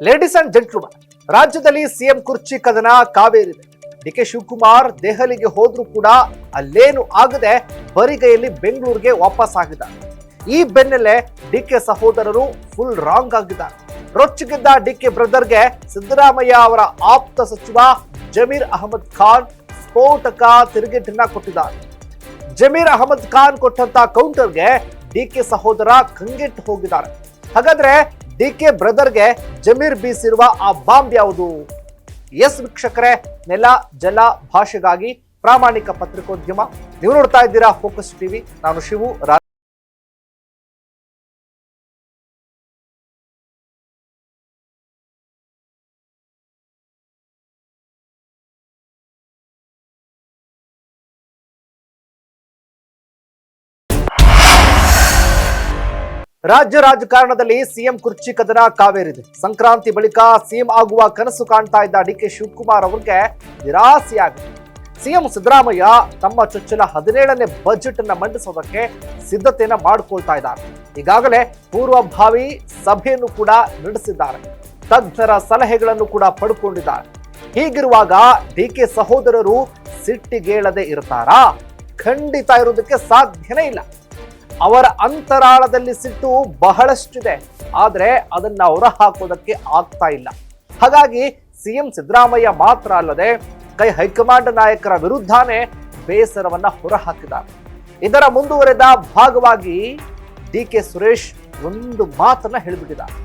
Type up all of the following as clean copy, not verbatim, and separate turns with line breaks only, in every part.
Ladies and gentleman, ರಾಜ್ಯದಲ್ಲಿ CM ಕುರ್ಚಿ ಕದನ ಕಾವೇರಿದೆ. ಡಿಕೆ ಶಿವಕುಮಾರ್ ದೆಹಲಿಗೆ ಹೋದ್ರೂ ಕೂಡ ಅಲ್ಲೇನು ಆಗದೆ ಬರಿಗೈಯಲ್ಲಿ ಬೆಂಗಳೂರಿಗೆ ವಾಪಸ್ ಆಗಿದ್ದಾರೆ. ಈ ಬೆನ್ನಲ್ಲೇ ಡಿಕೆ ಸಹೋದರರು ಫುಲ್ ರಾಂಗ್ ಆಗಿದ್ದಾರೆ. ರೊಚ್ಚಿಗೆದ್ದ ಡಿಕೆ ಬ್ರದರ್ಗೆ ಸಿದ್ದರಾಮಯ್ಯ ಅವರ ಆಪ್ತ ಸಚಿವ ಜಮೀರ್ ಅಹಮದ್ ಖಾನ್ ಸ್ಫೋಟಕ ತಿರುಗೇಟನ್ನ ಕೊಟ್ಟಿದ್ದಾರೆ. ಜಮೀರ್ ಅಹಮದ್ ಖಾನ್ ಕೊಟ್ಟಂತ ಕೌಂಟರ್ಗೆ ಡಿಕೆ ಸಹೋದರ ಕಂಗೆಟ್ಟು ಹೋಗಿದ್ದಾರೆ. ಹಾಗಾದ್ರೆ ಡಿಕೆ ಬ್ರದರ್ಗೆ ಜಮೀರ್ ಬೀಸಿರುವ ಆ ಬಾಂಬ್ ಯಾವುದು? ಎಸ್ ವೀಕ್ಷಕರೇ, ನೆಲ ಜಲ ಭಾಷೆಗಾಗಿ ಪ್ರಾಮಾಣಿಕ ಪತ್ರಿಕೋದ್ಯಮ. ನೀವು ನೋಡ್ತಾ ಇದ್ದೀರಾ ಫೋಕಸ್ ಟಿವಿ. ನಾನು ಶಿವು. ರಾಜ್ಯ ರಾಜಕಾರಣದಲ್ಲಿ ಸಿಎಂ ಕುರ್ಚಿ ಕದನ ಕಾವೇರಿದೆ. ಸಂಕ್ರಾಂತಿ ಬಳಿಕ ಸಿಎಂ ಆಗುವ ಕನಸು ಕಾಣ್ತಾ ಇದ್ದ ಡಿಕೆ ಶಿವಕುಮಾರ್ ಅವರಿಗೆ ನಿರಾಸೆಯಾಗಿದೆ. ಸಿಎಂ ಸಿದ್ದರಾಮಯ್ಯ ತಮ್ಮ ಚೊಚ್ಚಲ 17ನೇ ಬಜೆಟ್ ಅನ್ನ ಮಂಡಿಸೋದಕ್ಕೆ ಸಿದ್ಧತೆಯನ್ನ ಮಾಡಿಕೊಳ್ತಾ ಇದ್ದಾರೆ. ಈಗಾಗಲೇ ಪೂರ್ವಭಾವಿ ಸಭೆಯನ್ನು ಕೂಡ ನಡೆಸಿದ್ದಾರೆ. ತಜ್ಞರ ಸಲಹೆಗಳನ್ನು ಕೂಡ ಪಡ್ಕೊಂಡಿದ್ದಾರೆ. ಹೀಗಿರುವಾಗ ಡಿಕೆ ಸಹೋದರರು ಸಿಟ್ಟಿಗೇಳದೆ ಇರ್ತಾರಾ? ಖಂಡಿತ ಇರೋದಕ್ಕೆ ಸಾಧ್ಯನೇ ಇಲ್ಲ. ಅವರ ಅಂತರಾಳದಲ್ಲಿ ಸಿಟ್ಟು ಬಹಳಷ್ಟಿದೆ, ಆದ್ರೆ ಅದನ್ನ ಹೊರ ಹಾಕೋದಕ್ಕೆ ಆಗ್ತಾ ಇಲ್ಲ. ಹಾಗಾಗಿ ಸಿಎಂ ಸಿದ್ದರಾಮಯ್ಯ ಮಾತ್ರ ಅಲ್ಲದೆ ಹೈಕಮಾಂಡ್ ನಾಯಕರ ವಿರುದ್ಧನೇ ಬೇಸರವನ್ನ ಹೊರಹಾಕಿದ್ದಾರೆ. ಇದರ ಮುಂದುವರೆದ ಭಾಗವಾಗಿ ಡಿಕೆ ಸುರೇಶ್ ಒಂದು ಮಾತನ್ನ ಹೇಳಿಬಿಟ್ಟಿದ್ದಾರೆ.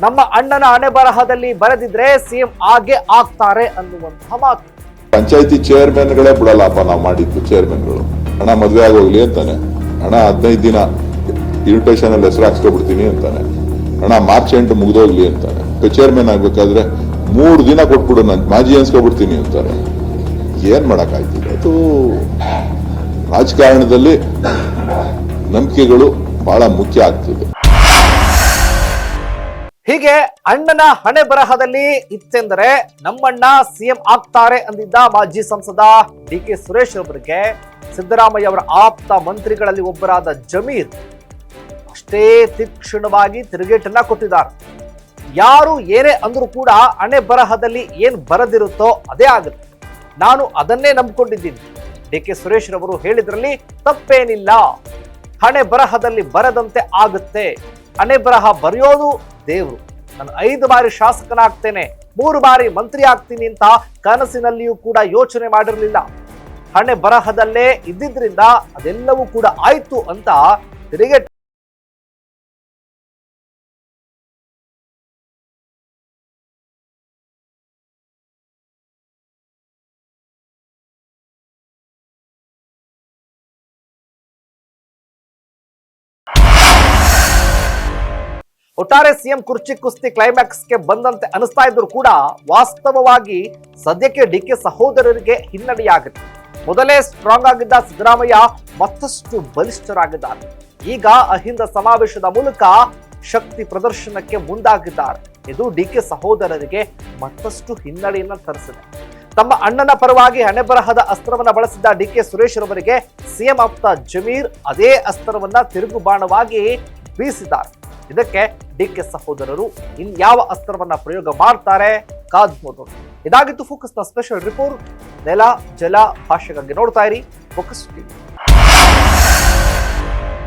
ನಮ್ಮ ಅಣ್ಣನ ಹಣೆ ಬರಹದಲ್ಲಿ ಬರೆದಿದ್ರೆ ಸಿಎಂ ಆಗೇ ಆಗ್ತಾರೆ ಅನ್ನುವಂತಹ ಮಾತು.
ಪಂಚಾಯತಿ ಚೇರ್ಮನ್ಗಳೇ ಬಿಡಲ್ಲಪ್ಪ, ನಾವು ಮಾಡಿದ್ದು ಚೇರ್ಮನ್ಗಳು ಹಣ ಮದುವೆ ಆಗೋಗ್ಲಿ ಅಂತಾನೆ, ಹಣ 15 ದಿನ ಇನ್ವಿಟೇಷನ್ ಅಲ್ಲಿ ಹೆಸರು ಹಾಕ್ಸ್ಕೊಬಿಡ್ತೀನಿ ಅಂತಾನೆ, ಹಣ ಮಾರ್ಚ್ 8 ಮುಗ್ದೋಗ್ಲಿ ಅಂತಾನೆ. ಚೇರ್ಮನ್ ಆಗ್ಬೇಕಾದ್ರೆ 3 ದಿನ ಕೊಟ್ಬಿಡು, ನಾನು ಮಾಜಿ ಅನ್ಸ್ಕೊಬಿಡ್ತೀನಿ ಅಂತಾರೆ. ಏನ್ ಮಾಡಕ್ಕಾಗ್ತಿದೆ? ಅದು ರಾಜಕಾರಣದಲ್ಲಿ ನಂಬಿಕೆಗಳು ಬಹಳ ಮುಖ್ಯ ಆಗ್ತದೆ.
ಹೀಗೆ ಅಣ್ಣನ ಹಣೆ ಬರಹದಲ್ಲಿ ಇತ್ತೆಂದರೆ ನಮ್ಮಣ್ಣ ಸಿಎಂ ಆಗ್ತಾರೆ ಅಂದಿದ್ದ ಮಾಜಿ ಸಂಸದ ಡಿಕೆ ಸುರೇಶ್ ಅವರಿಗೆ ಸಿದ್ದರಾಮಯ್ಯ ಅವರ ಆಪ್ತ ಮಂತ್ರಿಗಳಲ್ಲಿ ಒಬ್ಬರಾದ ಜಮೀರ್ ಅಷ್ಟೇ ತೀಕ್ಷ್ಣವಾಗಿ ತಿರುಗೇಟನ್ನ ಕೊಟ್ಟಿದ್ದಾರೆ. ಯಾರು ಏನೇ ಅಂದ್ರೂ ಕೂಡ ಹಣೆ ಬರಹದಲ್ಲಿ ಏನ್ ಬರದಿರುತ್ತೋ ಅದೇ ಆಗುತ್ತೆ. ನಾನು ಅದನ್ನೇ ನಂಬಿಕೊಂಡಿದ್ದೀನಿ. ಡಿಕೆ ಸುರೇಶ್ ರವರು ಹೇಳಿದ್ರಲ್ಲಿ ತಪ್ಪೇನಿಲ್ಲ. ಹಣೆ ಬರಹದಲ್ಲಿ ಬರದಂತೆ ಆಗುತ್ತೆ. ಹಣೆ ಬರಹ ಬರೆಯೋದು ದೇವ್ರು. ನಾನು 5 ಬಾರಿ ಶಾಸಕನಾಗ್ತೇನೆ, 3 ಬಾರಿ ಮಂತ್ರಿ ಆಗ್ತೀನಿ ಅಂತ ಕನಸಿನಲ್ಲಿಯೂ ಕೂಡ ಯೋಚನೆ ಮಾಡಿರಲಿಲ್ಲ. ಹಣೆ ಬರಹದಲ್ಲೇ ಇದ್ದಿದ್ರಿಂದ ಅದೆಲ್ಲವೂ ಕೂಡ ಆಯ್ತು ಅಂತ ತಿರುಗೇಟು. ಒಟ್ಟಾರೆ ಸಿಎಂ ಕುರ್ಚಿ ಕುಸ್ತಿ ಕ್ಲೈಮ್ಯಾಕ್ಸ್ಗೆ ಬಂದಂತೆ ಅನಿಸ್ತಾ ಇದ್ರು ಕೂಡ ವಾಸ್ತವವಾಗಿ ಸದ್ಯಕ್ಕೆ ಡಿಕೆ ಸಹೋದರರಿಗೆ ಹಿನ್ನಡೆಯಾಗಿದೆ. ಮೊದಲೇ ಸ್ಟ್ರಾಂಗ್ ಆಗಿದ್ದ ಸಿದ್ದರಾಮಯ್ಯ ಮತ್ತಷ್ಟು ಬಲಿಷ್ಠರಾಗಿದ್ದಾರೆ. ಈಗ ಅಹಿಂದ ಸಮಾವೇಶದ ಮೂಲಕ ಶಕ್ತಿ ಪ್ರದರ್ಶನಕ್ಕೆ ಮುಂದಾಗಿದ್ದಾರೆ. ಇದು ಡಿಕೆ ಸಹೋದರರಿಗೆ ಮತ್ತಷ್ಟು ಹಿನ್ನಡೆಯನ್ನ ತರಿಸಿದೆ. ತಮ್ಮ ಅಣ್ಣನ ಪರವಾಗಿ ಹಣೆ ಬರಹದ ಅಸ್ತ್ರವನ್ನ ಬಳಸಿದ್ದ ಡಿಕೆ ಸುರೇಶ್ ರವರಿಗೆ ಸಿಎಂ ಆಪ್ತ ಜಮೀರ್ ಅದೇ ಅಸ್ತ್ರವನ್ನ ತಿರುಗುಬಾಣವಾಗಿ ಬೀಸಿದ್ದಾರೆ. ಇದಕ್ಕೆ ಡಿಕೆ ಸಹೋದರರು ಇನ್ಯಾವ ಅಸ್ತ್ರವನ್ನ ಪ್ರಯೋಗ ಮಾಡ್ತಾರೆ ಕಾದ್ ನೋಡೋಣ. ಇದಾಗಿತ್ತು ಫೋಕಸ್ನ ಸ್ಪೆಷಲ್ ರಿಪೋರ್ಟ್. ನೆಲ ಜಲ ಭಾಷೆಗಾಗಿ ನೋಡ್ತಾ ಇರಿ ಫೋಕಸ್ ಟಿವಿ.